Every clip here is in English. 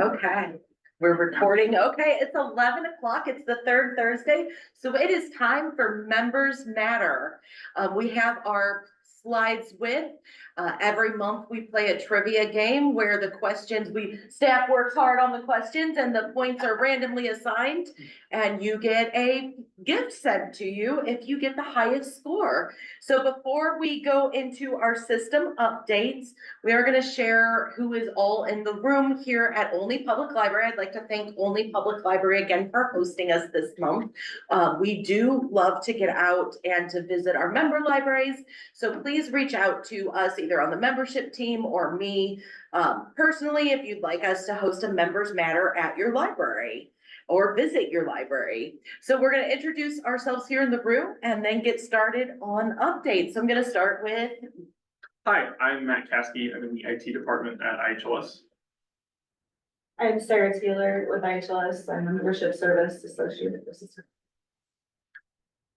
Okay, we're recording. Okay, it's 11 o'clock. It's the third Thursday. So it is time for Members Matter. We have our slides with. Every month we play a trivia game where the questions, staff works hard on the questions and the points are randomly assigned and you get a gift sent to you if you get the highest score. So before we go into our system updates, we are going to share who is all in the room here at Olney Public Library. I'd like to thank Olney Public Library again for hosting us this month. We do love to get out and to visit our member libraries. So please reach out to us either on the membership team or me personally if you'd like us to host a Members Matter at your library or visit your library. So we're going to introduce ourselves here in the room and then get started on updates. So I'm going to start with. Hi, I'm Matt Caskey. I'm in the IT department at IHLS. I'm Sarah Taylor with IHLS. I'm a membership service associate assistant.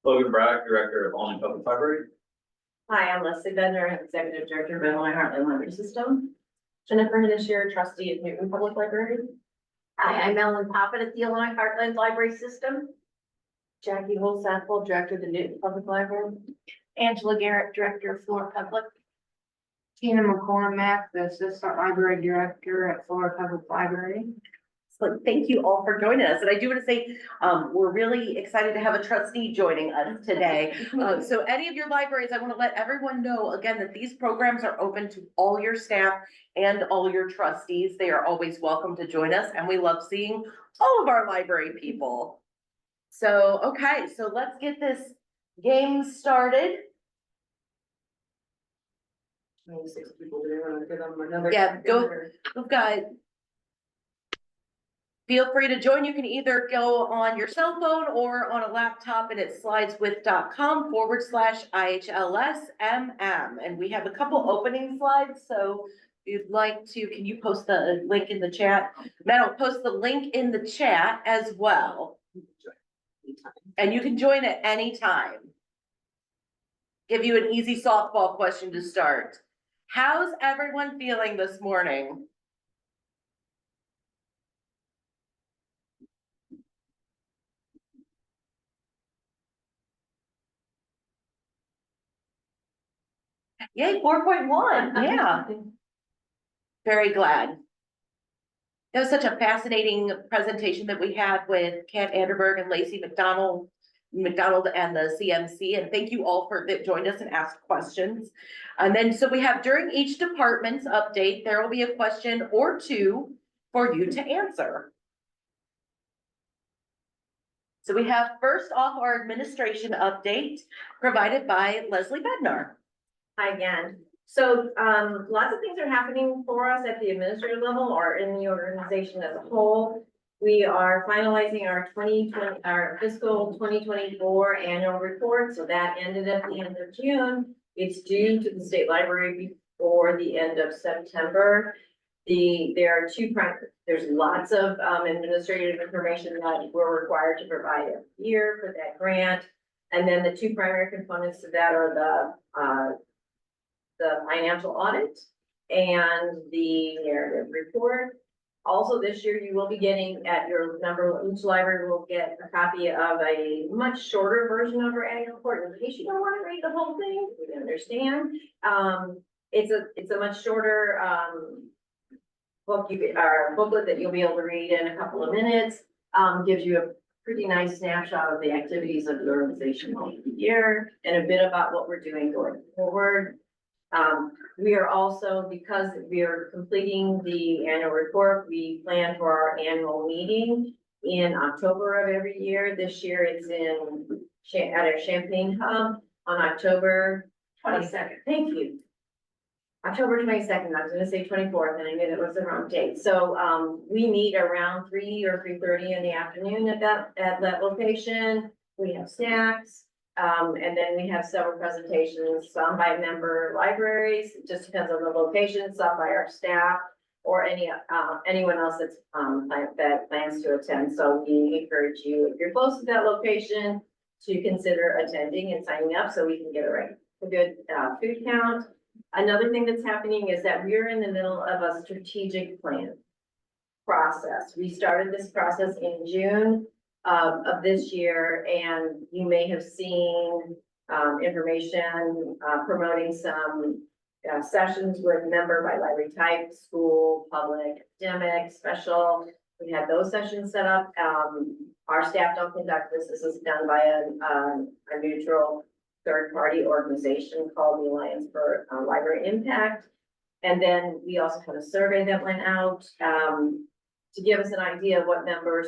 Logan Bragg, director of Olney Public Library. Hi, I'm Leslie Bender, executive director of Illinois Heartland Library System. Jennifer Hinisher, trustee at Newton Public Library. Hi, I'm Ellen Poppet at the Illinois Heartland Library System. Jackie Holsappel, director of the Newton Public Library. Angela Garrett, director of Florida Public. Tina McCormack, the assistant library director at Florida Public Library. So thank you all for joining us. And I do want to say, we're really excited to have a trustee joining us today. So any of your libraries, I want to let everyone know again that these programs are open to all your staff and all your trustees. They are always welcome to join us and we love seeing all of our library people. So, okay, so let's get this game started. 26 people there. Want to get on another? Yeah, go. We've got. Feel free to join. You can either go on your cell phone or on a laptop and it's slideswith.com/IHLS-MM. And we have a couple opening slides. So if you'd like to, can you post the link in the chat? Matt will post the link in the chat as well. And you can join at any time. Give you an easy softball question to start. How's everyone feeling this morning? Yay, 4.1, yeah. Very glad. That was such a fascinating presentation that we had with Kat Anderberg and Lacey McDonald and the CMC, and thank you all that joined us and asked questions. And then, so we have during each department's update, there will be a question or two for you to answer. So we have first off our administration update provided by Leslie Bednar. Hi again. So lots of things are happening for us at the administrative level or in the organization as a whole. We are finalizing our fiscal 2024 annual report. So that ended at the end of June. It's due to the state library before the end of September. There's lots of administrative information that we're required to provide every year for that grant. And then the two primary components to that are the financial audit and the narrative report. Also this year, you will be getting at your number, each library will get a copy of a much shorter version of our annual report. In case you don't want to read the whole thing, we understand. It's a much shorter booklet that you'll be able to read in a couple of minutes. Gives you a pretty nice snapshot of the activities of the organization all year and a bit about what we're doing going forward. We are also, because we are completing the annual report, we plan for our annual meeting in October of every year. This year it's at our Champaign Hub on October 22nd. Thank you. October 22nd, I was gonna say 24th and I knew it was the wrong date. So we meet around 3 or 3:30 in the afternoon at that location. We have snacks. And then we have several presentations, some by member libraries, it just depends on the location, some by our staff, or anyone else that plans to attend. So we encourage you, if you're close to that location, to consider attending and signing up so we can get a good food count. Another thing that's happening is that we're in the middle of a strategic plan process. We started this process in June of this year, and you may have seen information promoting some sessions with member by library type, school, public, academic, special. We had those sessions set up. Our staff don't conduct this. This is done by a neutral third-party organization called the Alliance for Library Impact. And then we also had a survey that went out to give us an idea of what members,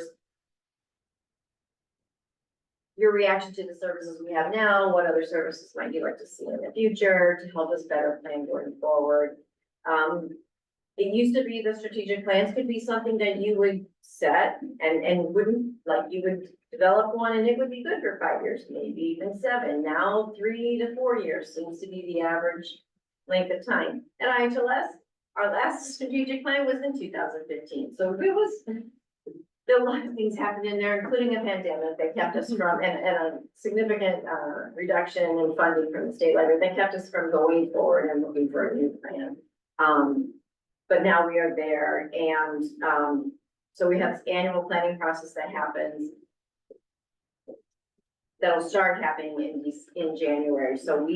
your reaction to the services we have now, what other services might you like to see in the future to help us better plan going forward. It used to be the strategic plans could be something that you would set and wouldn't, like you would develop one and it would be good for 5 years, maybe even 7. Now 3 to 4 years seems to be the average length of time. At IHLS, our last strategic plan was in 2015. So it was, there were a lot of things happened in there, including a pandemic that kept us from, and a significant reduction in funding from the state library that kept us from going forward and looking for a new plan. But now we are there, and so we have this annual planning process that happens. That'll start happening in January. So we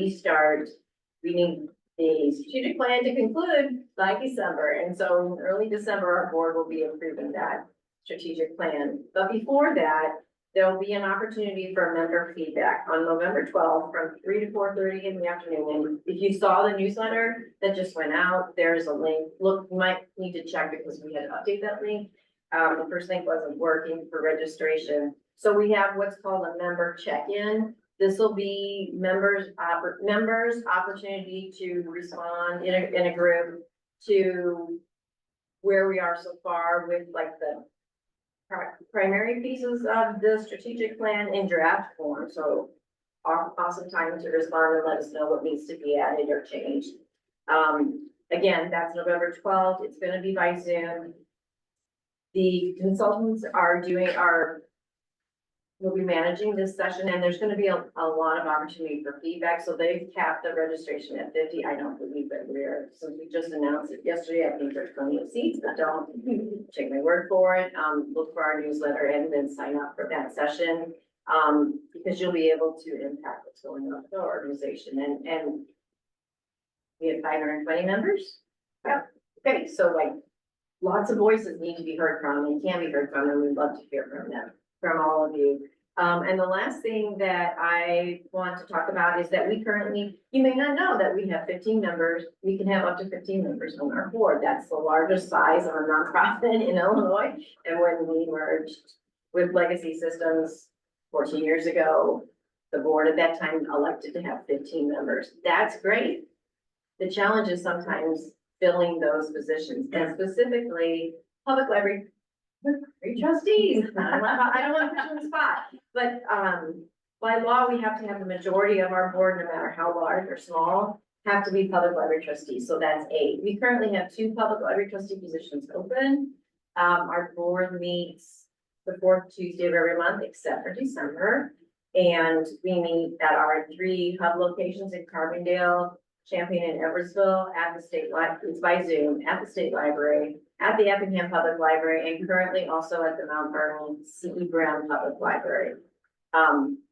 need the strategic plan to conclude by December, and so in early December, our board will be approving that strategic plan. But before that, there will be an opportunity for member feedback on November 12th from 3 to 4:30 in the afternoon. And if you saw the newsletter that just went out, there's a link. Look, you might need to check because we had to update that link. The first link wasn't working for registration. So we have what's called a member check-in. This will be members opportunity to respond in a group to where we are so far with like the primary pieces of the strategic plan in draft form. So awesome time to respond and let us know what needs to be added or changed. Again, that's November 12th. It's going to be by Zoom. The consultants will be managing this session, and there's going to be a lot of opportunity for feedback. So they've capped the registration at 50. I don't believe that since we just announced it yesterday, I think there's plenty of seats, but don't take my word for it. Look for our newsletter and then sign up for that session, because you'll be able to impact what's going on with the organization. And we have 520 members. Yeah. Okay, so like lots of voices need to be heard from and can be heard from, and we'd love to hear from them, from all of you. And the last thing that I want to talk about is that we currently, you may not know that we have 15 members. We can have up to 15 members on our board. That's the largest size of a nonprofit in Illinois. And when we merged with Legacy Systems 14 years ago, the board at that time elected to have 15 members. That's great. The challenge is sometimes filling those positions, and specifically public library trustees. I don't want to put you on the spot, but by law, we have to have the majority of our board, no matter how large or small, have to be public library trustees. So that's 8. We currently have 2 public library trustee positions open. Our board meets the 4th Tuesday of every month, except for December. And we meet at our 3 hub locations in Carbondale, Champaign, and Edwardsville at the state library. It's by Zoom at the state library, at the Effingham Public Library, and currently also at the Mount Vernon C.E. Brown Public Library.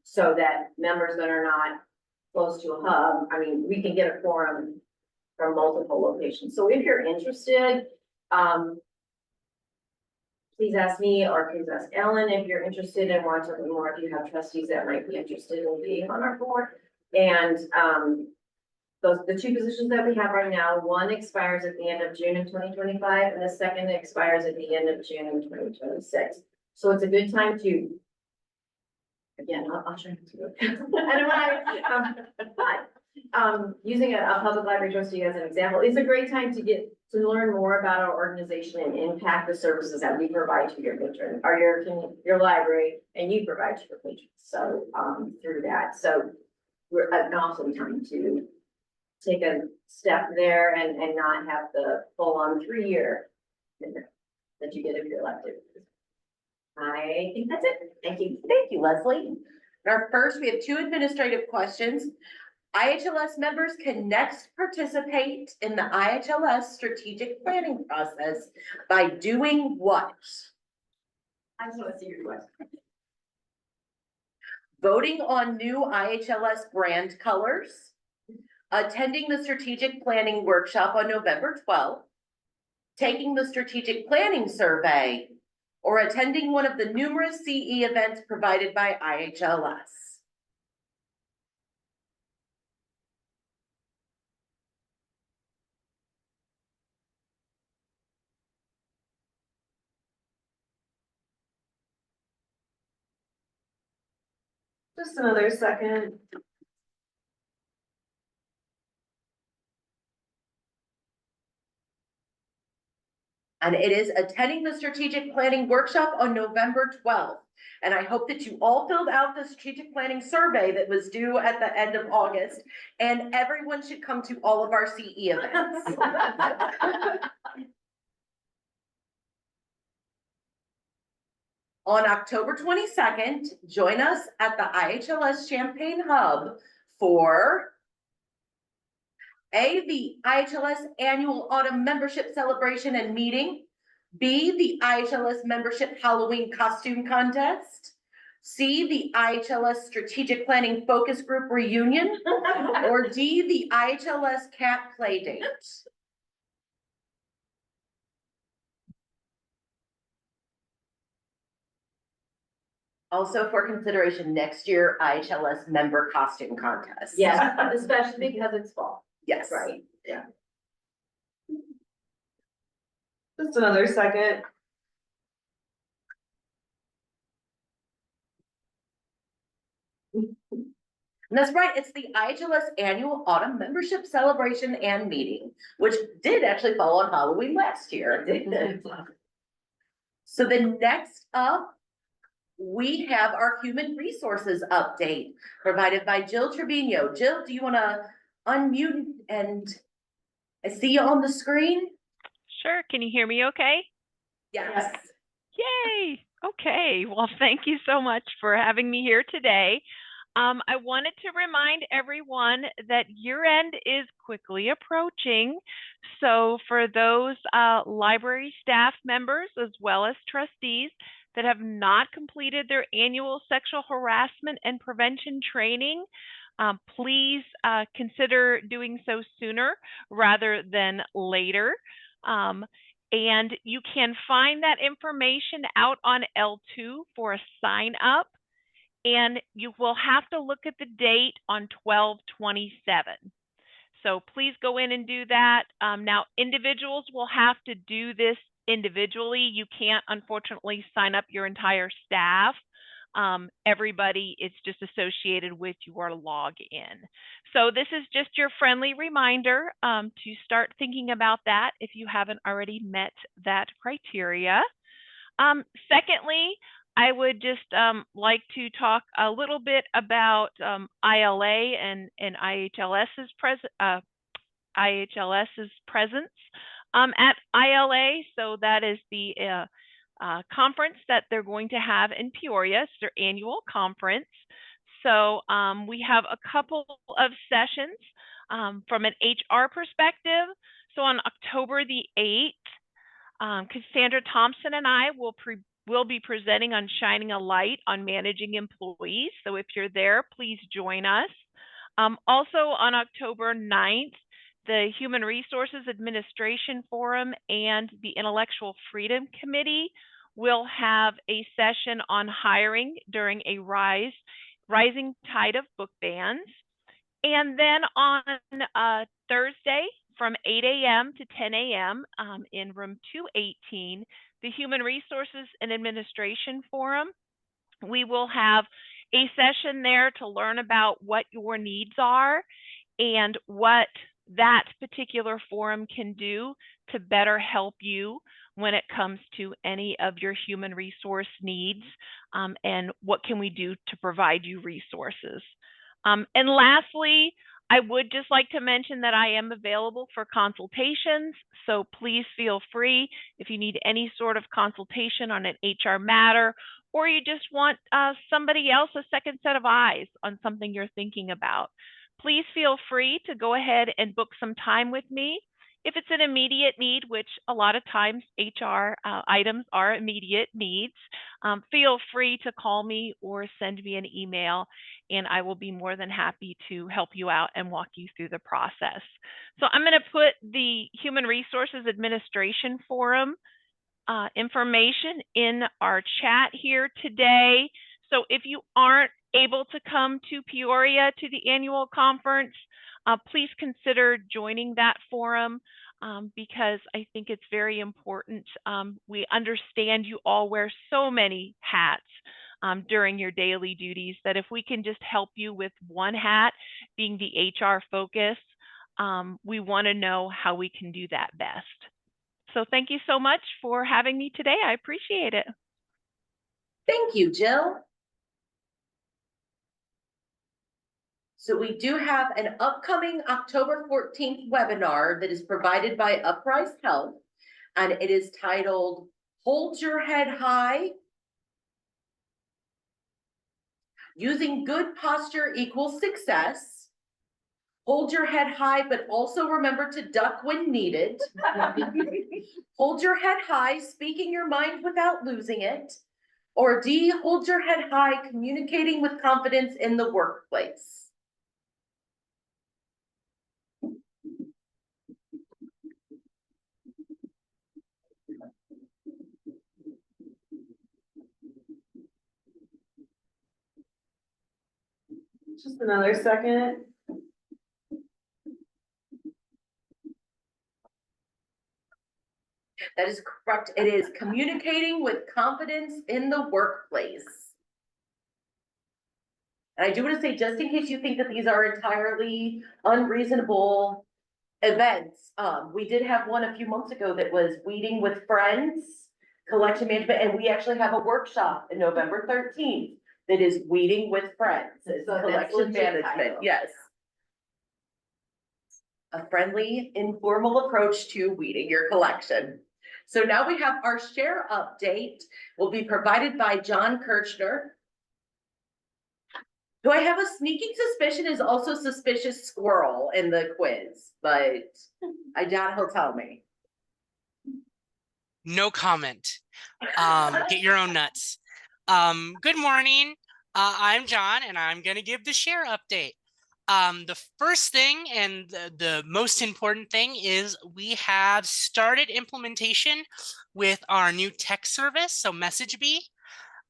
So that members that are not close to a hub, I mean, we can get a quorum from multiple locations. So if you're interested, please ask me or please ask Ellen if you're interested and want to learn more, if you have trustees that might be interested in being on our board. And the 2 positions that we have right now, one expires at the end of June in 2025, and the second expires at the end of June in 2026. So it's a good time to, again, I'll try to do it. I don't want to, using a public library trustee as an example, it's a great time to get to learn more about our organization and impact the services that we provide to your patron, or your library, and you provide to your patrons. So through that, so we're an awesome time to take a step there and not have the full-on 3-year that you get if you're elected. I think that's it. Thank you. Thank you, Leslie. We have 2 administrative questions. IHLS members can next participate in the IHLS strategic planning process by doing what? I just want to see your question. Voting on new IHLS brand colors, attending the strategic planning workshop on November 12th, taking the strategic planning survey, or attending one of the numerous CE events provided by IHLS. Just another second. And it is attending the strategic planning workshop on November 12th. And I hope that you all filled out the strategic planning survey that was due at the end of August. And everyone should come to all of our CE events. On October 22nd, join us at the IHLS Champaign Hub for A, the IHLS Annual Autumn Membership Celebration and Meeting. B, the IHLS Membership Halloween Costume Contest. C, the IHLS Strategic Planning Focus Group Reunion. Or D, the IHLS Cat Play Date. Also for consideration, next year, IHLS Member Costume Contest. Yes, especially because it's fall, Yes. right? Yeah. Just another second. And that's right, it's the IHLS Annual Autumn Membership Celebration and Meeting, which did actually fall on Halloween last year. So the next up, we have our human resources update provided by Jill Trevino. Jill, do you want to unmute and I see you on the screen? Sure. Can you hear me okay? Yes. Yay. Okay. Well, thank you so much for having me here today. I wanted to remind everyone that year end is quickly approaching. So for those library staff members as well as trustees that have not completed their annual sexual harassment and prevention training, please consider doing so sooner rather than later. And you can find that information out on L2 for a sign up. And you will have to look at the date on 12/27. So please go in and do that. Now, individuals will have to do this individually. You can't, unfortunately, sign up your entire staff. Everybody is just associated with your login. So this is just your friendly reminder to start thinking about that if you haven't already met that criteria. Secondly, I would just like to talk a little bit about ILA and IHLS's presence at ILA. So that is the conference that they're going to have in Peoria. It's their annual conference. So we have a couple of sessions from an HR perspective. So on October the 8th, Cassandra Thompson and I will be presenting on shining a light on managing employees. So if you're there, please join us. Also on October 9th, the Human Resources Administration Forum and the Intellectual Freedom Committee will have a session on hiring during a rising tide of book bans. And then on Thursday from 8 a.m. to 10 a.m. In room 218, the Human Resources and Administration Forum, we will have a session there to learn about what your needs are and what that particular forum can do to better help you when it comes to any of your human resource needs, and what can we do to provide you resources. And lastly, I would just like to mention that I am available for consultations, so please feel free if you need any sort of consultation on an HR matter, or you just want somebody else, a second set of eyes on something you're thinking about. please feel free to go ahead and book some time with me. If it's an immediate need, which a lot of times HR items are immediate needs, feel free to call me or send me an email, and I will be more than happy to help you out and walk you through the process. So I'm going to put the Human Resources Administration Forum information in our chat here today. So if you aren't able to come to Peoria to the annual conference, please consider joining that forum because I think it's very important. We understand you all wear so many hats during your daily duties that if we can just help you with one hat, being the HR focus, we want to know how we can do that best. So thank you so much for having me today. I appreciate it. Thank you, Jill. So we do have an upcoming October 14th webinar that is provided by Uprise Health, and it is titled Hold Your Head High, Using Good Posture Equals Success. Hold your head high, but also remember to duck when needed. Hold your head high, speaking your mind without losing it. Or D, hold your head high, communicating with confidence in the workplace. Just another second. That is correct. It is communicating with confidence in the workplace. And I do want to say, just in case you think that these are entirely unreasonable events, we did have one a few months ago that was Weeding with Friends, collection management, and we actually have a workshop in November 13th that is Weeding with Friends. It's So that's collection legit management, title. yes. A friendly, informal approach to weeding your collection. So now we have our share update will be provided by John Kirchner. Who I have a sneaking suspicion is also Suspicious Squirrel in the quiz, but I doubt he'll tell me. No comment. Get your own nuts. Good morning. I'm John, and I'm going to give the share update. The first thing and the most important thing is we have started implementation with our new text service, so MessageBee.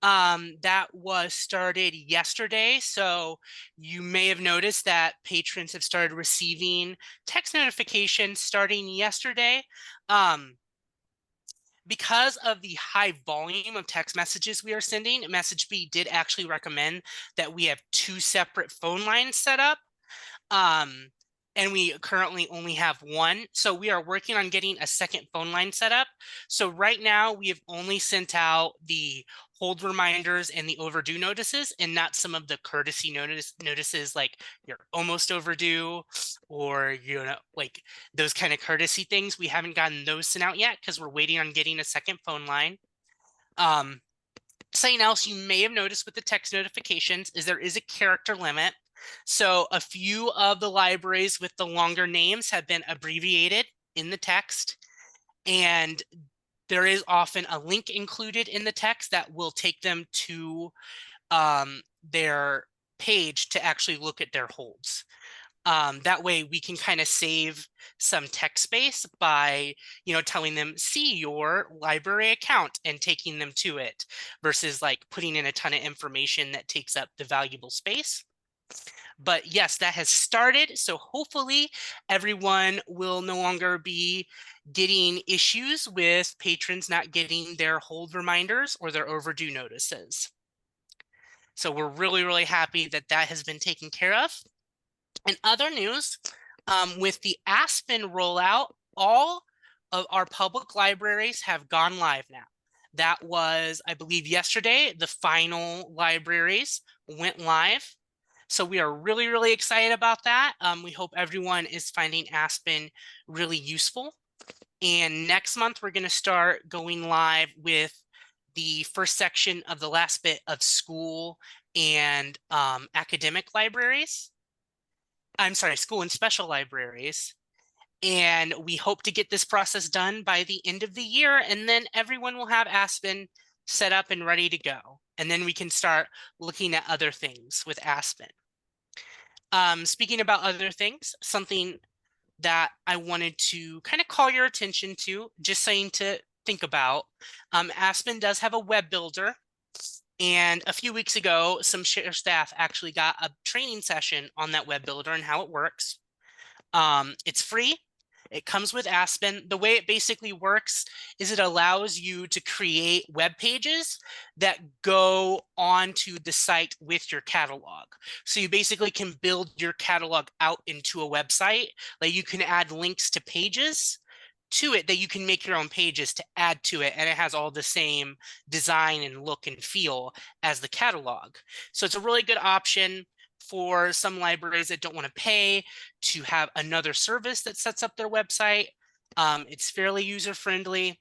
That was started yesterday, so you may have noticed that patrons have started receiving text notifications starting yesterday. Because of the high volume of text messages we are sending, MessageBee did actually recommend that we have 2 separate phone lines set up. And we currently only have 1. So we are working on getting a second phone line set up. So right now we have only sent out the hold reminders and the overdue notices, and not some of the courtesy notices like you're almost overdue or, you know, like those kind of courtesy things. We haven't gotten those sent out yet because we're waiting on getting a second phone line. Something else you may have noticed with the text notifications is there is a character limit. So a few of the libraries with the longer names have been abbreviated in the text, and there is often a link included in the text that will take them to their page to actually look at their holds. That way we can kind of save some text space by, you know, telling them, see your library account and taking them to it versus like putting in a ton of information that takes up the valuable space. But yes, that has started. So hopefully everyone will no longer be getting issues with patrons not getting their hold reminders or their overdue notices. So we're really, really happy that that has been taken care of. And other news, with the Aspen rollout, all of our public libraries have gone live now. That was, I believe, yesterday, the final libraries went live. So we are really, really excited about that. We hope everyone is finding Aspen really useful. And next month, we're going to start going live with the first section of the last bit of school and academic libraries. I'm sorry, school and special libraries. And we hope to get this process done by the end of the year, and then everyone will have Aspen set up and ready to go. And then we can start looking at other things with Aspen. Speaking about other things, something that I wanted to kind of call your attention to, just saying to think about, Aspen does have a web builder. And a few weeks ago, some share staff actually got a training session on that web builder and how it works. It's free. It comes with Aspen. The way it basically works is it allows you to create web pages that go onto the site with your catalog. So you basically can build your catalog out into a website. Like you can add links to pages to it that you can make your own pages to add to it, and it has all the same design and look and feel as the catalog. So it's a really good option for some libraries that don't want to pay to have another service that sets up their website. It's fairly user-friendly.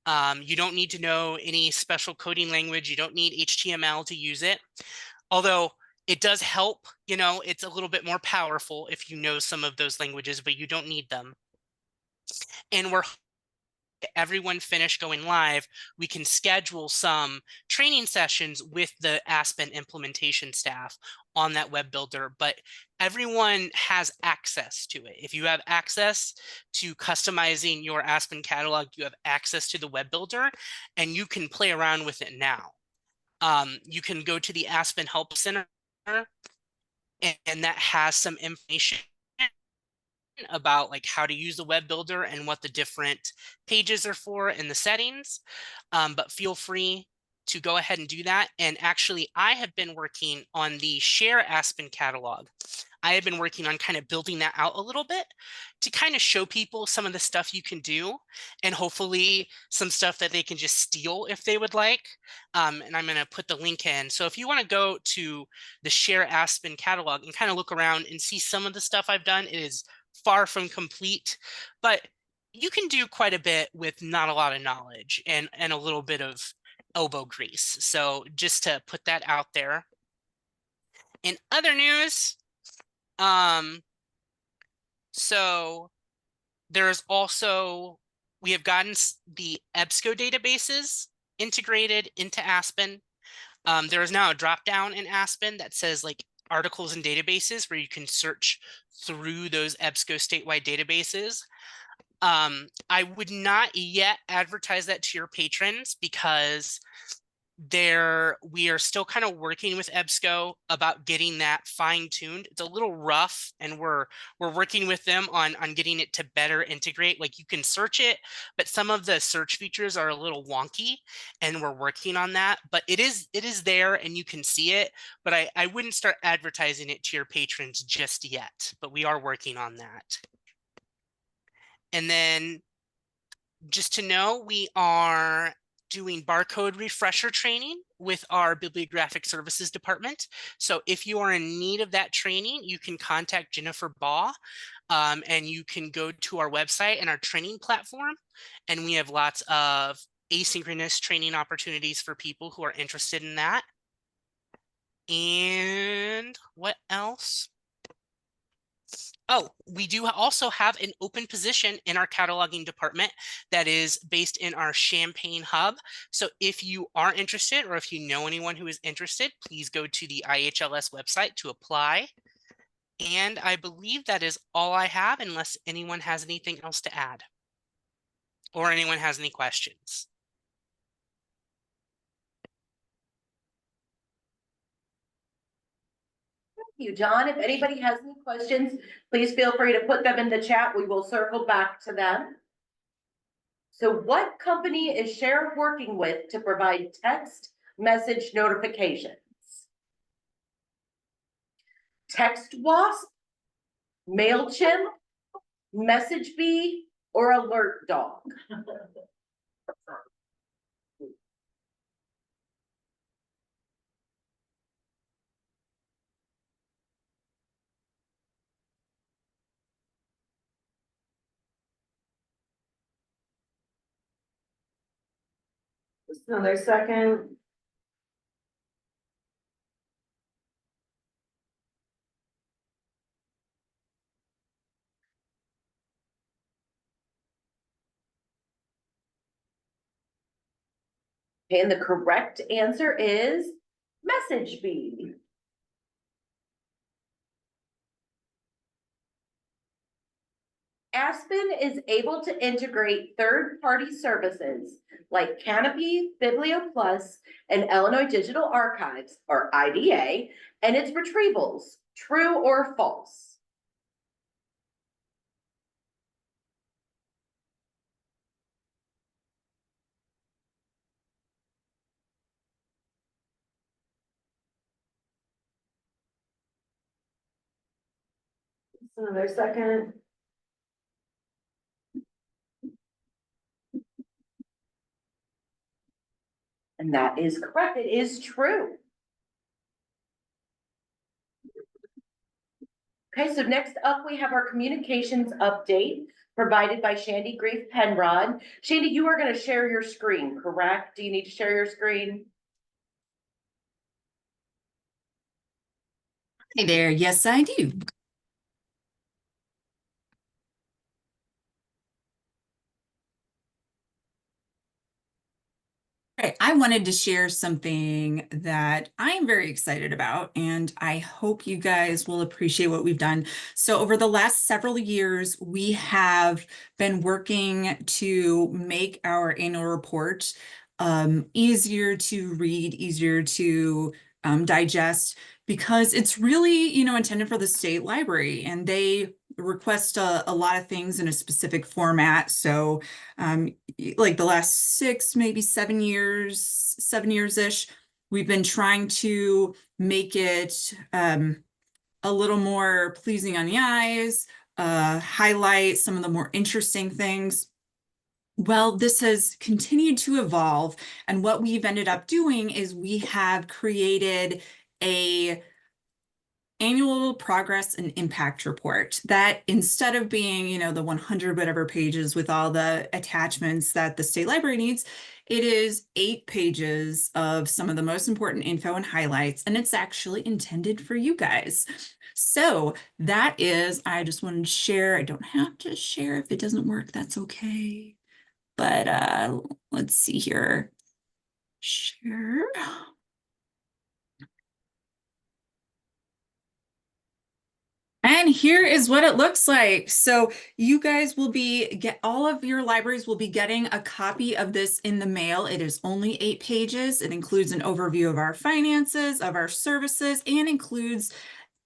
You don't need to know any special coding language. You don't need HTML to use it. Although it does help, you know, it's a little bit more powerful if you know some of those languages, but you don't need them. And we're everyone finished going live, we can schedule some training sessions with the Aspen implementation staff on that web builder, but everyone has access to it. If you have access to customizing your Aspen catalog, you have access to the web builder, and you can play around with it now. You can go to the Aspen Help Center, and that has some information about like how to use the web builder and what the different pages are for in the settings. But feel free to go ahead and do that. And actually, I have been working on the Share Aspen catalog. I have been working on kind of building that out a little bit to kind of show people some of the stuff you can do, and hopefully some stuff that they can just steal if they would like. And I'm going to put the link in. So if you want to go to the Share Aspen catalog and kind of look around and see some of the stuff I've done, it is far from complete, but you can do quite a bit with not a lot of knowledge and a little bit of elbow grease. So just to put that out there. In other news, so there's also, we have gotten the EBSCO databases integrated into Aspen. There is now a drop down in Aspen that says like articles and databases where you can search through those EBSCO statewide databases. I would not yet advertise that to your patrons because we are still kind of working with EBSCO about getting that fine-tuned. It's a little rough, and we're working with them on getting it to better integrate. Like you can search it, but some of the search features are a little wonky, and we're working on that. But it is there, and you can see it. But I wouldn't start advertising it to your patrons just yet. But we are working on that. And then just to know, we are doing barcode refresher training with our bibliographic services department. So if you are in need of that training, you can contact Jennifer Baugh, and you can go to our website and our training platform. And we have lots of asynchronous training opportunities for people who are interested in that. And what else? Oh, we do also have an open position in our cataloging department that is based in our Champaign hub. So if you are interested, or if you know anyone who is interested, please go to the IHLS website to apply. And I believe that is all I have, unless anyone has anything else to add or anyone has any questions. You, John. If anybody has any questions, please feel free to put them in the chat. We will circle back to them. So what company is Sheriff working with to provide text message notifications? Text Wasp, MailChimp, MessageBee, or Alert Dog? Just another second. Okay, and the correct answer is message B. Aspen is able to integrate third-party services like Canopy, BiblioPlus, and Illinois Digital Archives, or IDA, and its retrievals. True or false? Just another second. And that is correct. It is true. Okay, so next up, we have our communications update provided by Shandy Grief Penrod. Shandy, you are going to share your screen, correct? Do you need to share your screen? Hey there, yes, I do. Okay, I wanted to share something that I am very excited about, and I hope you guys will appreciate what we've done. So over the last several years, we have been working to make our annual report easier to read, easier to digest, because it's really, intended for the state library, and they request a lot of things in a specific format. So like the last 6, maybe 7 years-ish, we've been trying to make it a little more pleasing on the eyes, highlight some of the more interesting things. Well, this has continued to evolve, and what we've ended up doing is we have created a annual progress and impact report that, instead of being, the 100 whatever pages with all the attachments that the state library needs, it is 8 pages of some of the most important info and highlights, and it's actually intended for you guys. So that is, I just wanted to share. I don't have to share. If it doesn't work, that's okay. But let's see here. Share. And here is what it looks like. So you guys will all of your libraries will be getting a copy of this in the mail. It is only 8 pages. It includes an overview of our finances, of our services, and includes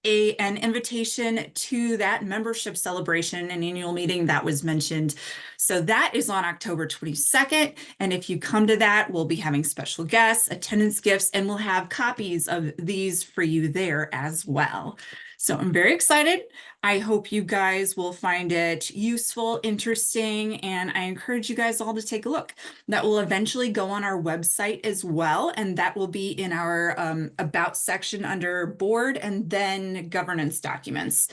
an invitation to that membership celebration and annual meeting that was mentioned. So that is on October 22nd. And if you come to that, we'll be having special guests, attendance gifts, and we'll have copies of these for you there as well. So I'm very excited. I hope you guys will find it useful, interesting, and I encourage you guys all to take a look. That will eventually go on our website as well, and that will be in our About section under Board and then Governance documents.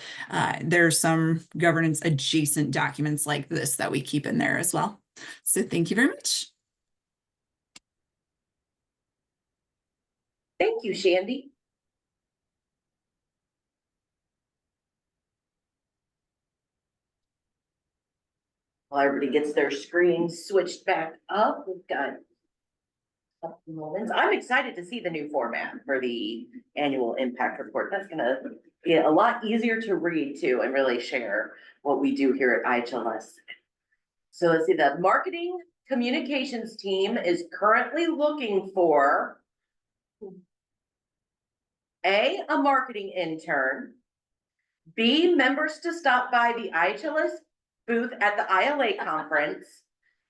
There's some governance adjacent documents like this that we keep in there as well. So thank you very much. Thank you, Shandy. While everybody gets their screen switched back up, we've got a couple moments. I'm excited to see the new format for the annual impact report. That's gonna be a lot easier to read too and really share what we do here at IHLS. So let's see, the marketing communications team is currently looking for A, a marketing intern, B, members to stop by the IHLS booth at the ILA conference,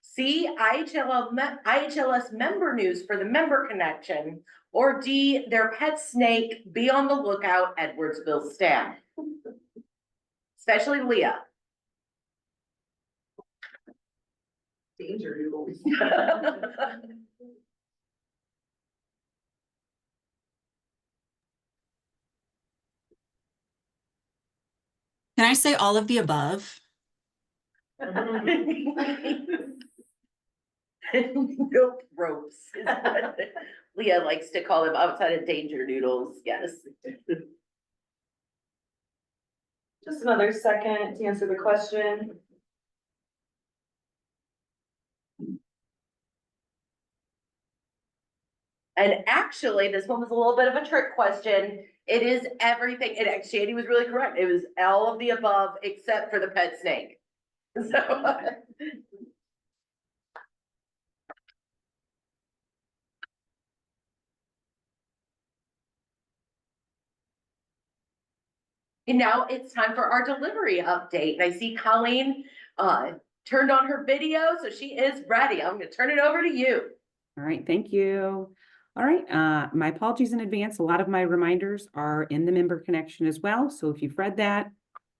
C, IHLS member news for the member connection, or D, their pet snake, be on the lookout, Edwardsville staff. Especially Leah. Danger noodles. Can I say all of the above? Nope, ropes. Is what Leah likes to call them, outside of danger noodles, yes. Just another second to answer the question. And actually, this one was a little bit of a trick question. It is everything, and Shandy was really correct. It was all of the above except for the pet snake. So. And now it's time for our delivery update. And I see Colleen turned on her video, so she is ready. I'm gonna turn it over to you. All right, thank you. All right, my apologies in advance. A lot of my reminders are in the member connection as well. So if you've read that,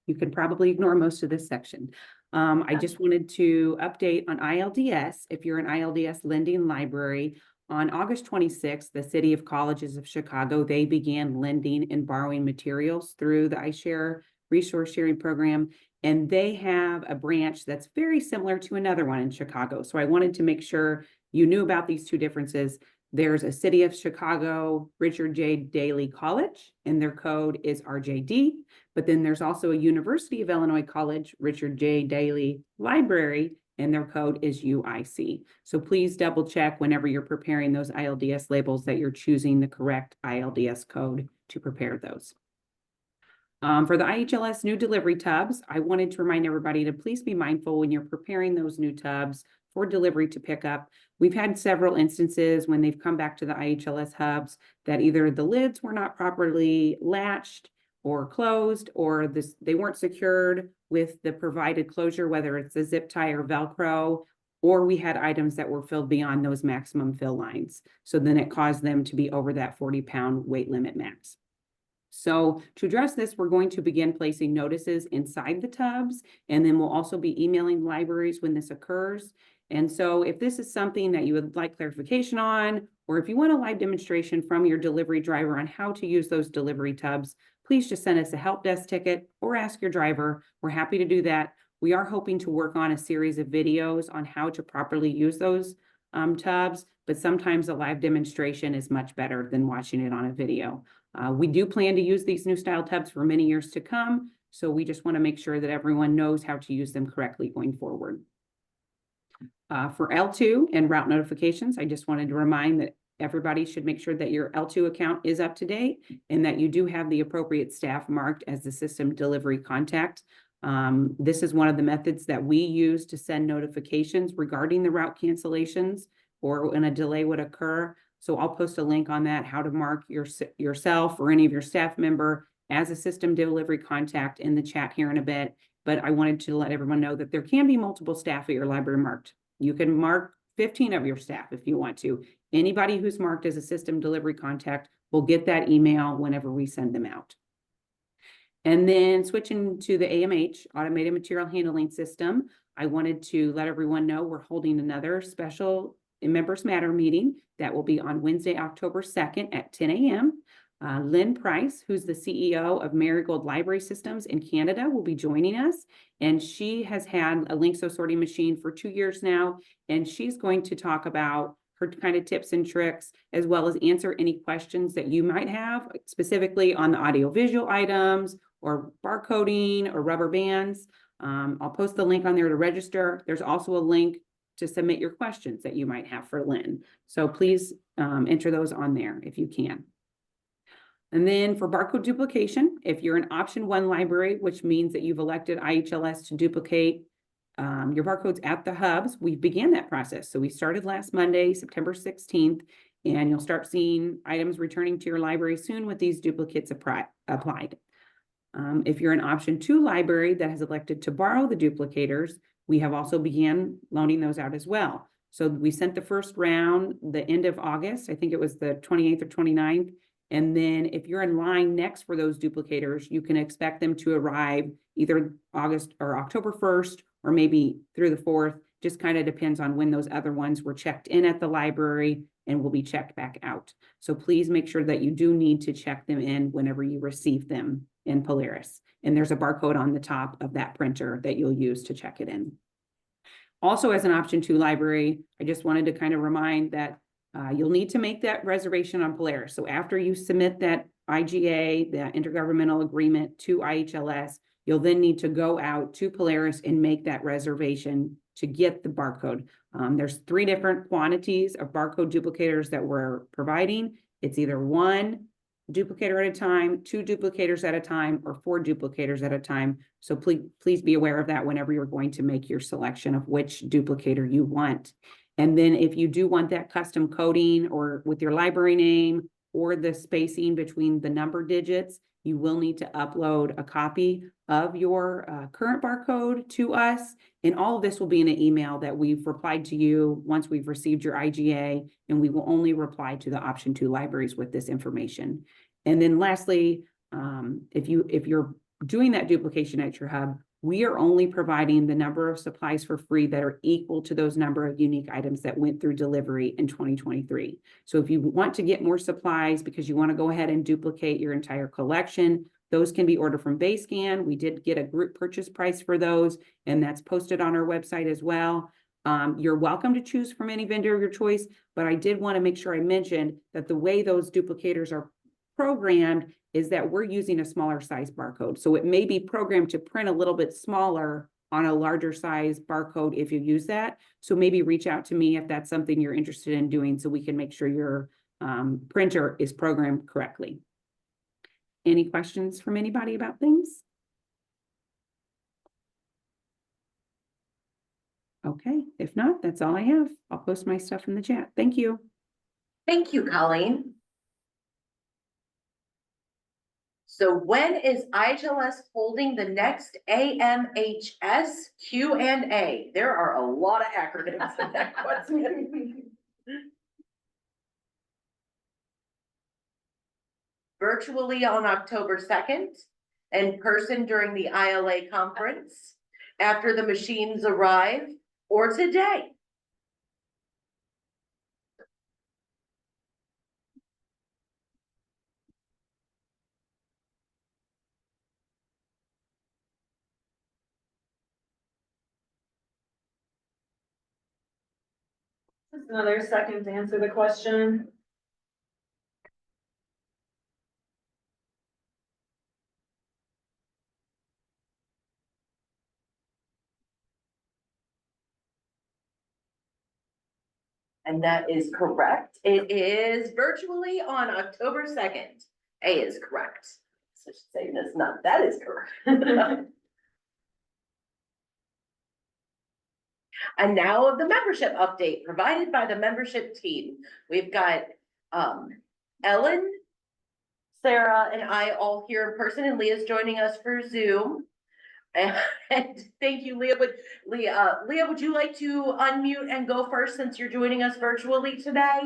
you can probably ignore most of this section. I just wanted to update on ILDS. If you're an ILDS lending library, on August 26th, the City of Colleges of Chicago, they began lending and borrowing materials through the iShare resource sharing program. And they have a branch that's very similar to another one in Chicago. So I wanted to make sure you knew about these two differences. There's a City of Chicago Richard J. Daley College, and their code is RJD. But then there's also a University of Illinois College, Richard J. Daley Library, and their code is UIC. So please double check whenever you're preparing those ILDS labels that you're choosing the correct ILDS code to prepare those. For the IHLS new delivery tubs, I wanted to remind everybody to please be mindful when you're preparing those new tubs for delivery to pick up. We've had several instances when they've come back to the IHLS hubs that either the lids were not properly latched or closed, or they weren't secured with the provided closure, whether it's a zip tie or Velcro, or we had items that were filled beyond those maximum fill lines. So then it caused them to be over that 40-pound weight limit max. So to address this, we're going to begin placing notices inside the tubs, and then we'll also be emailing libraries when this occurs. And so if this is something that you would like clarification on, or if you want a live demonstration from your delivery driver on how to use those delivery tubs, please just send us a help desk ticket or ask your driver. We're happy to do that. We are hoping to work on a series of videos on how to properly use those tubs, but sometimes a live demonstration is much better than watching it on a video. We do plan to use these new style tubs for many years to come, so we just want to make sure that everyone knows how to use them correctly going forward. For L2 and route notifications, I just wanted to remind that everybody should make sure that your L2 account is up to date and that you do have the appropriate staff marked as the system delivery contact. This is one of the methods that we use to send notifications regarding the route cancellations or when a delay would occur. So I'll post a link on that, how to mark yourself or any of your staff member as a system delivery contact in the chat here in a bit. But I wanted to let everyone know that there can be multiple staff at your library marked. You can mark 15 of your staff if you want to. Anybody who's marked as a system delivery contact will get that email whenever we send them out. And then switching to the AMH, Automated Material Handling System, I wanted to let everyone know we're holding another special Members Matter meeting that will be on Wednesday, October 2nd at 10 a.m. Lynn Price, who's the CEO of Marigold Library Systems in Canada, will be joining us. And she has had a Linkso sorting machine for 2 years now. And she's going to talk about her kind of tips and tricks, as well as answer any questions that you might have, specifically on the audiovisual items or barcoding or rubber bands. I'll post the link on there to register. There's also a link to submit your questions that you might have for Lynn. So please enter those on there if you can. And then for barcode duplication, if you're an option 1 library, which means that you've elected IHLS to duplicate your barcodes at the hubs, we began that process. So we started last Monday, September 16th, and you'll start seeing items returning to your library soon with these duplicates applied. If you're an option 2 library that has elected to borrow the duplicators, we have also began loaning those out as well. So we sent the first round the end of August, I think it was the 28th or 29th. And then if you're in line next for those duplicators, you can expect them to arrive either August or October 1st, or maybe through the 4th, just kind of depends on when those other ones were checked in at the library and will be checked back out. So please make sure that you do need to check them in whenever you receive them in Polaris. And there's a barcode on the top of that printer that you'll use to check it in. Also, as an option 2 library, I just wanted to kind of remind that you'll need to make that reservation on Polaris. So after you submit that IGA, that intergovernmental agreement to IHLS, you'll then need to go out to Polaris and make that reservation to get the barcode. There's 3 different quantities of barcode duplicators that we're providing. It's either 1 duplicator at a time, 2 duplicators at a time, or 4 duplicators at a time. So please be aware of that whenever you're going to make your selection of which duplicator you want. And then if you do want that custom coding or with your library name or the spacing between the number digits, you will need to upload a copy of your current barcode to us. And all of this will be in an email that we've replied to you once we've received your IGA, and we will only reply to the option 2 libraries with this information. And then lastly, if you're doing that duplication at your hub, we are only providing the number of supplies for free that are equal to those number of unique items that went through delivery in 2023. So if you want to get more supplies because you want to go ahead and duplicate your entire collection, those can be ordered from Bayscan. We did get a group purchase price for those, and that's posted on our website as well. You're welcome to choose from any vendor of your choice, but I did want to make sure I mentioned that the way those duplicators are programmed is that we're using a smaller size barcode. So it may be programmed to print a little bit smaller on a larger size barcode if you use that. So maybe reach out to me if that's something you're interested in doing so we can make sure your printer is programmed correctly. Any questions from anybody about things? Okay, if not, that's all I have. I'll post my stuff in the chat. Thank you. Thank you, Colleen. So when is IHLS holding the next AMHS Q&A? There are a lot of acronyms in that question. Virtually on October 2nd, in person during the ILA conference, after the machines arrive, or today. Just another second to answer the question. And that is correct. It is virtually on October 2nd. A is correct. So I should say that's not, that is correct. And now the membership update provided by the membership team. We've got Ellen, Sarah, and I all here in person, and Leah's joining us for Zoom. And thank you, Leah. Leah, would you like to unmute and go first since you're joining us virtually today?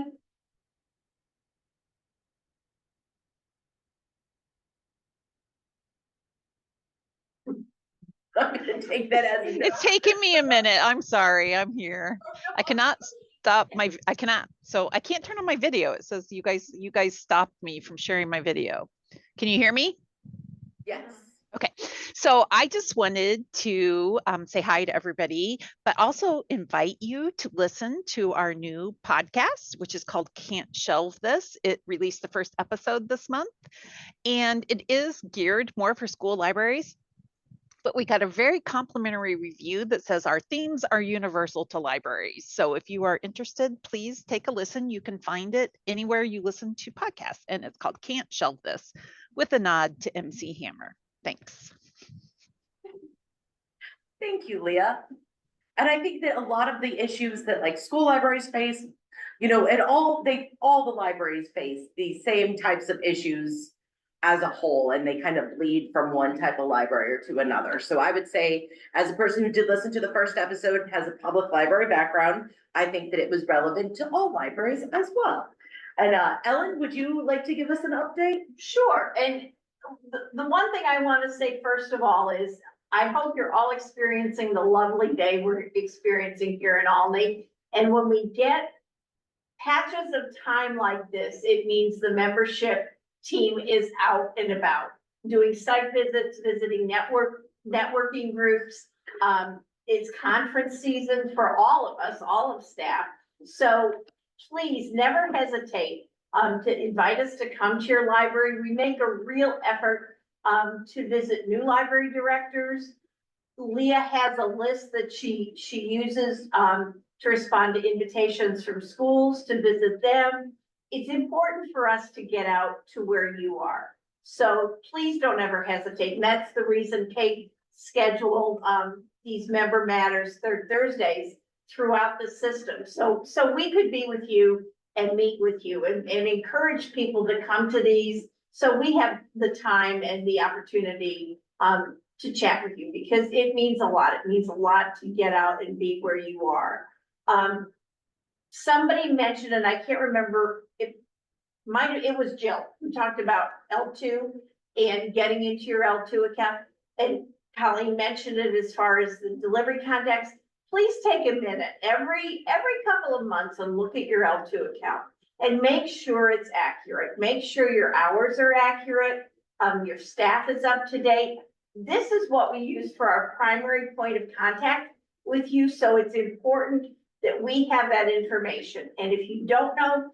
I'm gonna take that as a no. It's taking me a minute. I'm sorry. I'm here. I cannot stop so I can't turn on my video. It says you guys stopped me from sharing my video. Can you hear me? Yes. Okay, so I just wanted to say hi to everybody, but also invite you to listen to our new podcast, which is called Can't Shelve This. It released the first episode this month, and it is geared more for school libraries. But we got a very complimentary review that says our themes are universal to libraries. So if you are interested, please take a listen. You can find it anywhere you listen to podcasts, and it's called Can't Shelve This, with a nod to MC Hammer. Thanks. Thank you, Leah. And I think that a lot of the issues that like school libraries face, and all the libraries face the same types of issues as a whole, and they kind of bleed from one type of library or to another. So I would say, as a person who did listen to the first episode and has a public library background, I think that it was relevant to all libraries as well. And Ellen, would you like to give us an update? Sure, and the one thing I want to say first of all is I hope you're all experiencing the lovely day we're experiencing here in Albany. And when we get patches of time like this, it means the membership team is out and about doing site visits, visiting networking groups. It's conference season for all of us, all of staff. So please never hesitate to invite us to come to your library. We make a real effort to visit new library directors, Leah has a list that she uses, to respond to invitations from schools to visit them. It's important for us to get out to where you are. So please don't ever hesitate. And that's the reason Kate scheduled, these member matters third Thursdays throughout the system. So we could be with you and meet with you and encourage people to come to these. So we have the time and the opportunity, to chat with you, because it means a lot. It means a lot to get out and be where you are. Somebody mentioned, and I can't remember, it was Jill who talked about L2 and getting into your L2 account. And Colleen mentioned it as far as the delivery contacts. Please take a minute every couple of months and look at your L2 account and make sure it's accurate. Make sure your hours are accurate. Your staff is up to date. This is what we use for our primary point of contact with you. So it's important that we have that information. And if you don't know,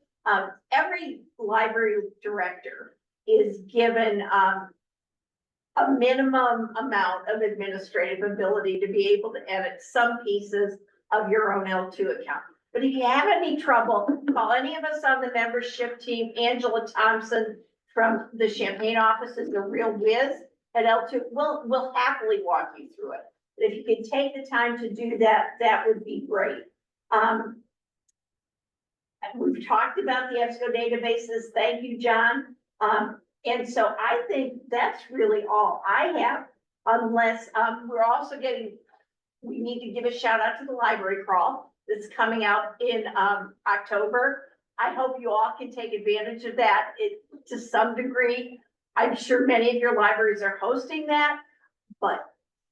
every library director is given a minimum amount of administrative ability to be able to edit some pieces of your own L2 account. But if you have any trouble, call any of us on the membership team. Angela Thompson from the Champaign office is a real whiz at L2. We'll happily walk you through it. But if you could take the time to do that, that would be great. We've talked about the EBSCO databases. Thank you, John. And so I think that's really all I have, unless we're also we need to give a shout out to the library crawl that's coming out in October. I hope you all can take advantage of that to some degree. I'm sure many of your libraries are hosting that, but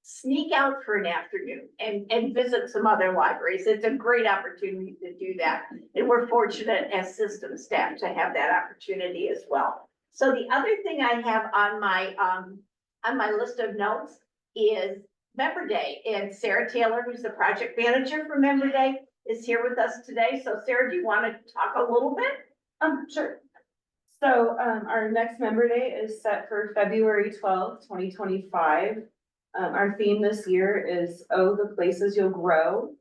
sneak out for an afternoon and visit some other libraries. It's a great opportunity to do that. And we're fortunate as system staff to have that opportunity as well. So the other thing I have on my list of notes is Member Day. And Sarah Taylor, who's the project manager for Member Day, is here with us today. So Sarah, do you want to talk a little bit? Sure. So, our next Member Day is set for February 12th, 2025. Our theme this year is, Oh, the Places You'll Grow.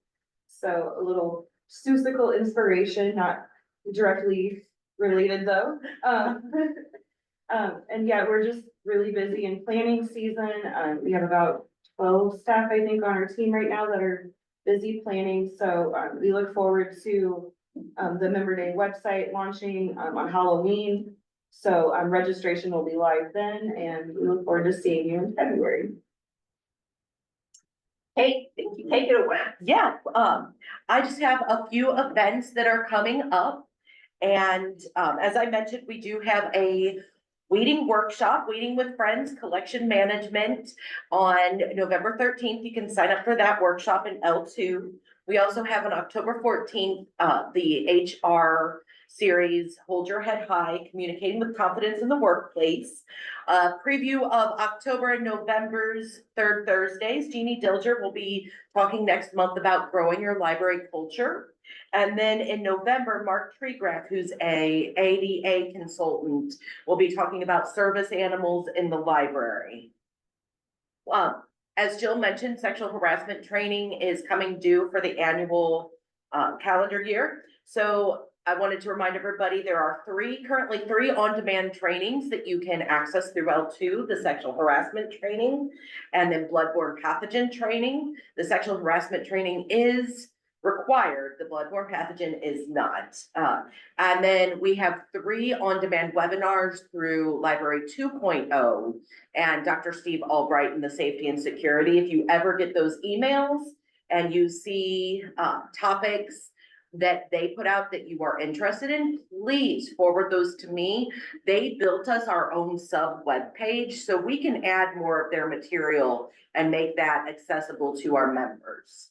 So a little Seussical inspiration, not directly related though. And yeah, we're just really busy in planning season. We have about 12 staff, I think, on our team right now that are busy planning. So we look forward to the Member Day website launching on Halloween. So registration will be live then, and we look forward to seeing you in February. Hey, take it away. Yeah, I just have a few events that are coming up. And as I mentioned, we do have a weeding workshop, Weeding with Friends, collection management on November 13th. You can sign up for that workshop in L2. We also have on October 14th, the HR series, Hold Your Head High, Communicating with Confidence in the Workplace. Preview of October and November's third Thursdays. Jeannie Dilger will be talking next month about growing your library culture. And then in November, Mark Treegraff, who's a ADA consultant, will be talking about service animals in the library. As Jill mentioned, sexual harassment training is coming due for the annual calendar year. So I wanted to remind everybody there are currently three on-demand trainings that you can access through L2, the sexual harassment training, and then bloodborne pathogen training. The sexual harassment training is required, the bloodborne pathogen is not. And then we have 3 on-demand webinars through Library 2.0 and Dr. Steve Albright in the safety and security. If you ever get those emails and you see topics that they put out that you are interested in, please forward those to me. They built us our own sub web page so we can add more of their material and make that accessible to our members.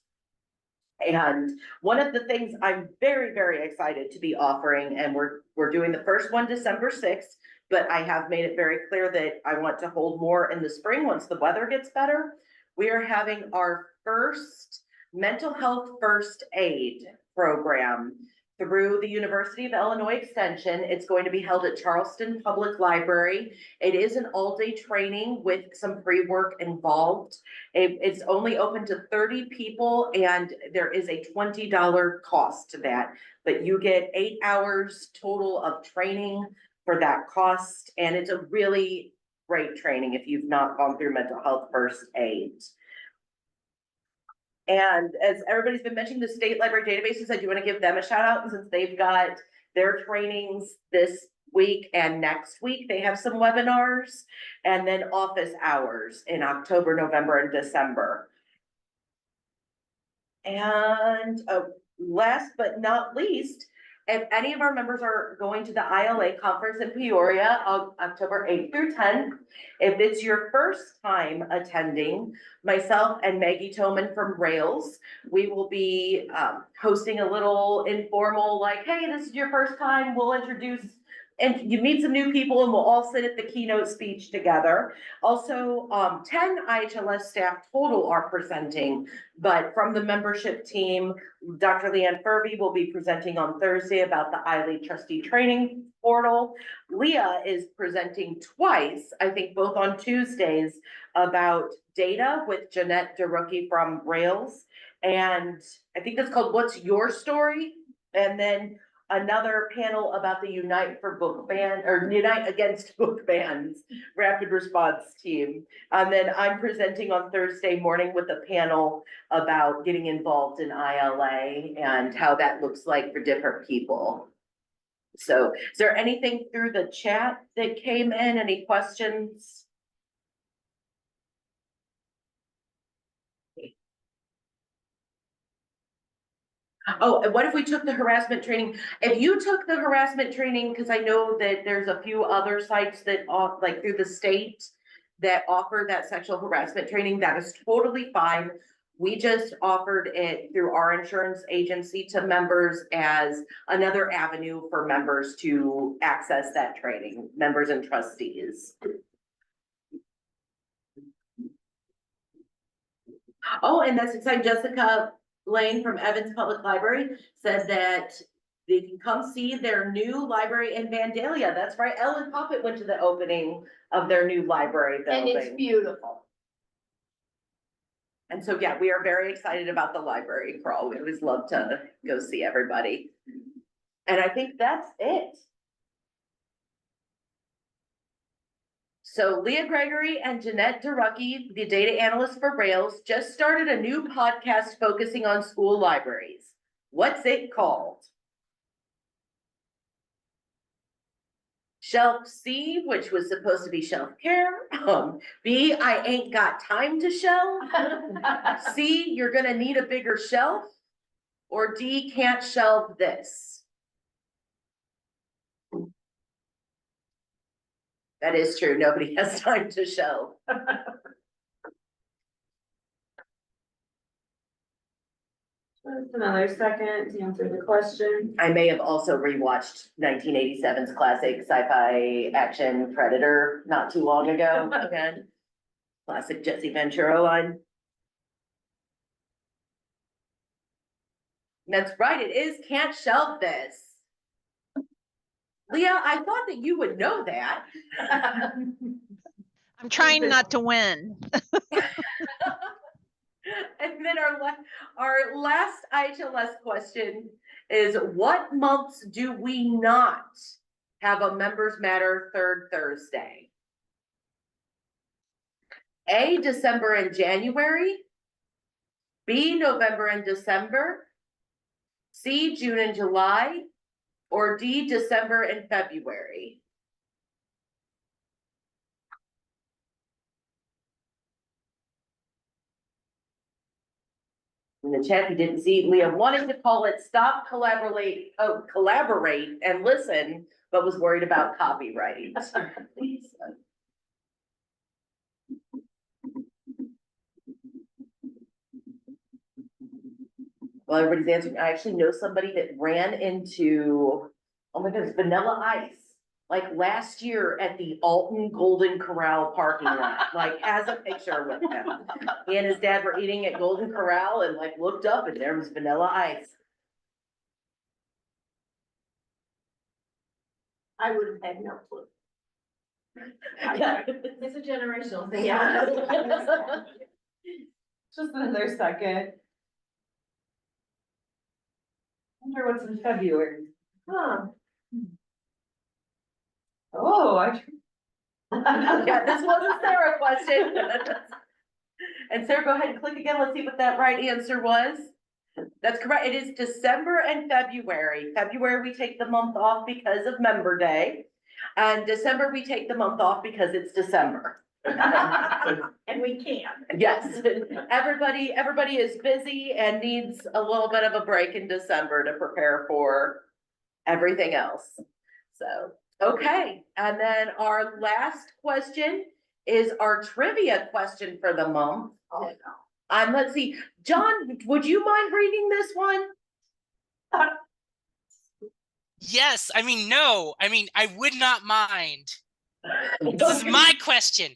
And one of the things I'm very, very excited to be offering, and we're doing the first one December 6th, but I have made it very clear that I want to hold more in the spring once the weather gets better. We are having our first mental health first aid program through the University of Illinois Extension. It's going to be held at Charleston Public Library. It is an all-day training with some pre-work involved. It's only open to 30 people and there is a $20 cost to that. But you get 8 hours total of training for that cost. And it's a really great training if you've not gone through mental health first aid. And as everybody's been mentioning, the state library databases, I do want to give them a shout out since they've got their trainings this week and next week. They have some webinars and then office hours in October, November, and December. And last but not least, if any of our members are going to the ILA conference in Peoria on October 8th through 10th, if it's your first time attending, myself and Maggie Toman from Rails, we will be hosting a little informal, like, hey, this is your first time, we'll introduce, and you meet some new people and we'll all sit at the keynote speech together. Also, 10 IHLS staff total are presenting, but from the membership team, Dr. Leanne Furby will be presenting on Thursday about the ILA trustee training portal. Leah is presenting twice, I think both on Tuesdays, about data with Jeanette DeRookie from Rails. And I think that's called What's Your Story? And then another panel about the Unite for Book Ban, or Unite Against Book Bans Rapid Response Team. And then I'm presenting on Thursday morning with a panel about getting involved in ILA and how that looks like for different people. So is there anything through the chat that came in? Any questions? Oh, and what if we took the harassment training? If you took the harassment training, because I know that there's a few other sites that like through the state that offer that sexual harassment training, that is totally fine. We just offered it through our insurance agency to members as another avenue for members to access that training, members and trustees. Oh, and that's exciting. Jessica Lane from Evans Public Library said that they can come see their new library in Vandalia. That's right. Ellen Poppet went to the opening of their new library building. And it's beautiful. And so, yeah, we are very excited about the library crawl. We always love to go see everybody. And I think that's it. So Leah Gregory and Jeanette DeRookie, the data analyst for Rails, just started a new podcast focusing on school libraries. What's it called? Shelf C, which was supposed to be shelf care. B, I ain't got time to shelf. C, you're gonna need a bigger shelf. Or D, can't shelve this. That is true. Nobody has time to shelve. Just another second to answer the question. I may have also rewatched 1987's classic sci-fi action Predator not too long ago again. Classic Jesse Ventura line. That's right, it is can't shelve this. Leah, I thought that you would know that. I'm trying not to win. And then our last IHLS question is, what months do we not have a Members Matter third Thursday? A, December and January. B, November and December. C, June and July. Or D, December and February. In the chat, you didn't see, Leah wanted to call it Stop, Collaborate, Collaborate and Listen, but was worried about copyright. Well, everybody's answering. I actually know somebody that ran into, oh my goodness, Vanilla Ice, like last year at the Alton Golden Corral parking lot, like has a picture with him. He and his dad were eating at Golden Corral and like looked up and there was Vanilla Ice. I would have had no clue. It's a generational thing. Yeah. Just another second. Wonder what's in February. Huh. Oh, Yeah, this was a Sarah question. And Sarah, go ahead and click again. Let's see what that right answer was. That's correct. It is December and February. February, we take the month off because of Member Day. And December, we take the month off because it's December. And we can. Yes, everybody is busy and needs a little bit of a break in December to prepare for everything else. So, okay, and then our last question is our trivia question for the month. Oh, no. Let's see, John, would you mind reading this one? Yes, I mean, no, I mean, I would not mind. This is my question.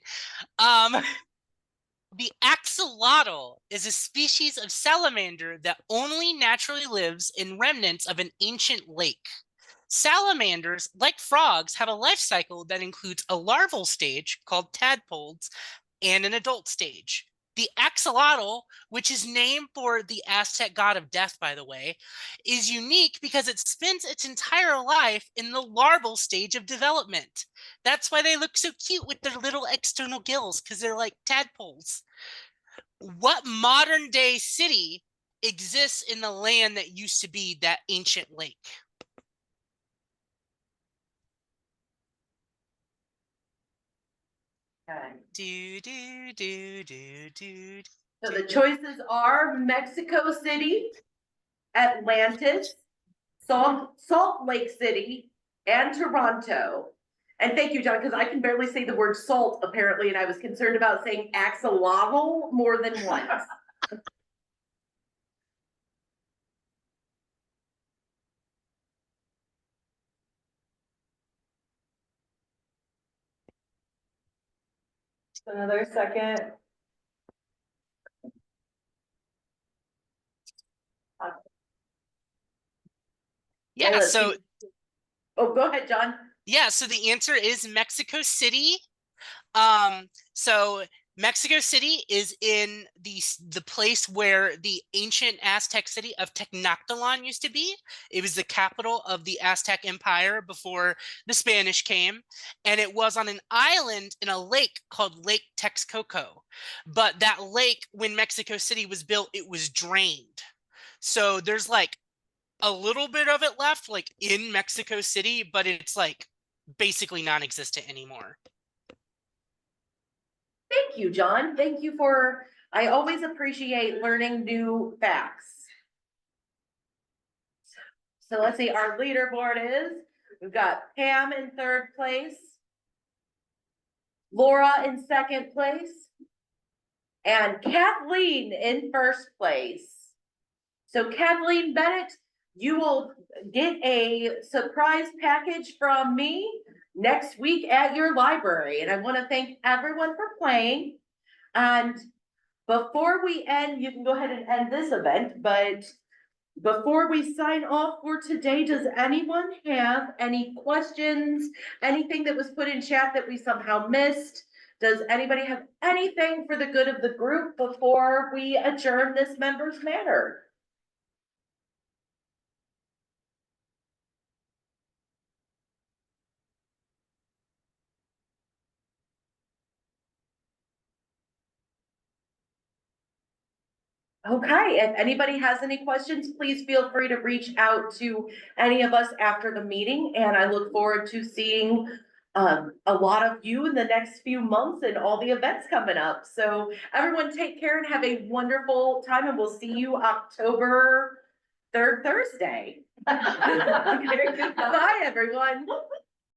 The axolotl is a species of salamander that only naturally lives in remnants of an ancient lake. Salamanders, like frogs, have a life cycle that includes a larval stage called tadpoles and an adult stage. The axolotl, which is named for the Aztec god of death, by the way, is unique because it spends its entire life in the larval stage of development. That's why they look so cute with their little external gills, because they're like tadpoles. What modern day city exists in the land that used to be that ancient lake? Okay. Do. So the choices are Mexico City, Atlantis, Salt Lake City, and Toronto. And thank you, John, because I can barely say the word salt apparently, and I was concerned about saying axolotl more than once. another second. Yeah, let's so see. Oh, go ahead, John. yeah, so the answer is Mexico City. So Mexico City is in the place where the ancient Aztec city of Tenochtitlan used to be. It was the capital of the Aztec Empire before the Spanish came, and it was on an island in a lake called Lake Texcoco. But that lake, when Mexico City was built, it was drained. So there's like a little bit of it left, like in Mexico City, but it's like basically non-existent anymore. Thank you, John. Thank you for, I always appreciate learning new facts. So let's see, our leaderboard is, we've got Pam in third place, Laura in second place, and Kathleen in first place. So Kathleen Bennett, you will get a surprise package from me next week at your library. And I want to thank everyone for playing. And before we end, you can go ahead and end this event, but before we sign off for today, does anyone have any questions? Anything that was put in chat that we somehow missed? Does anybody have anything for the good of the group before we adjourn this Members Matter? Okay, if anybody has any questions, please feel free to reach out to any of us after the meeting, and I look forward to seeing a lot of you in the next few months and all the events coming up. So everyone take care and have a wonderful time, and we'll see you October 3rd, Thursday. Bye, everyone.